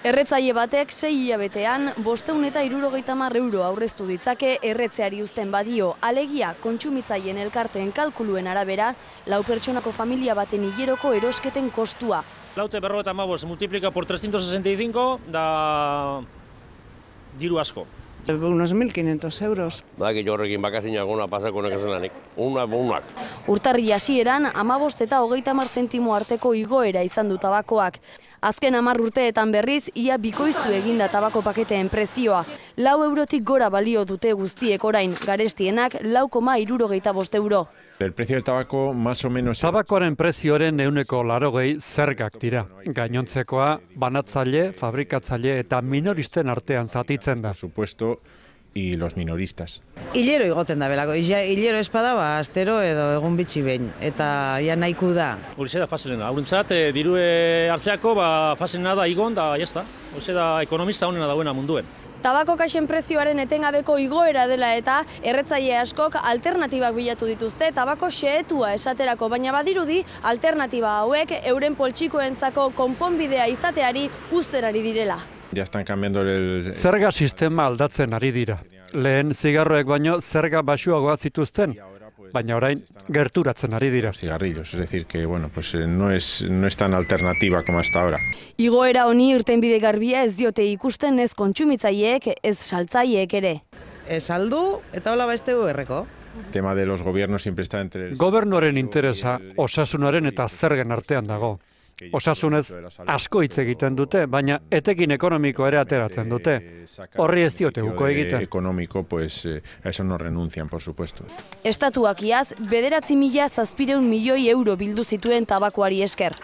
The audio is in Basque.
Erretzaile batek 6 hilabetean 570 euro aurreztu ditzake erretzeari uzten badio. Alegia, kontsumitzaileen elkarteen kalkuluen arabera, 4 pertsonako familia baten hileroko erosketen kostua. Laute 55 multiplica por 365 da diru asko. Unos 1.500 euros. Badaki horrekin bakazina gona pasako nekazen lanik. Unak. Urtarri hasieran 15 eta 30 zentimo arteko igoera izan du tabakoak. Azken 10 urteetan berriz, ia bikoiztu eginda tabako paketeen prezioa. 4 eurotik gora balio dute guztiek orain, garestienak 4,65 euro. El precio del tabaco más o menos... Tabakoaren prezioaren 180 zergak dira. Gainontzekoa, banatzaile, fabrikatzaile eta minoristen artean zatitzen da. Por supuesto, y los minoristas. Hilero igoten da belako. Hilero espada, astero edo egun bitxi behin. Eta ja nahiko da. Horixe da faselena. Haurentzat, dirue hartzeako, faselena da igon, da jazta. Horixe da ekonomista honena dauena munduen. Tabako kaxen prezioaren etengabeko igoera dela eta erretzaile askok alternatibak bilatu dituzte tabako xehetua esaterako, baina badirudi alternatiba hauek euren poltsikoentzako konponbidea izateari uzterari direla. Ya están cambiando el... Zerga sistema aldatzen ari dira. Lehen zigarroek baino zerga baxuagoa zituzten, baina orain gerturatzen ari dira. Cigarrillos, es decir, que bueno, pues no es tan alternativa como hasta ahora. Igoera honi irtenbide garbia ez diote ikusten ez kontsumitzaileek, ez saltzaileek ere. Saldu eta hola bestegu erreko. El tema de los gobiernos siempre está entre... Gobernuaren interesa osasunaren eta zergen artean dago. Osasunez asko hitz egiten dute, baina etekin ekonomiko ere ateratzen dute. Horri ez diote uko egiten. Económico, pues a eso no renuncian, por supuesto. Estatuak iaz 9.700 milioi euro bildu zituen tabakoari esker.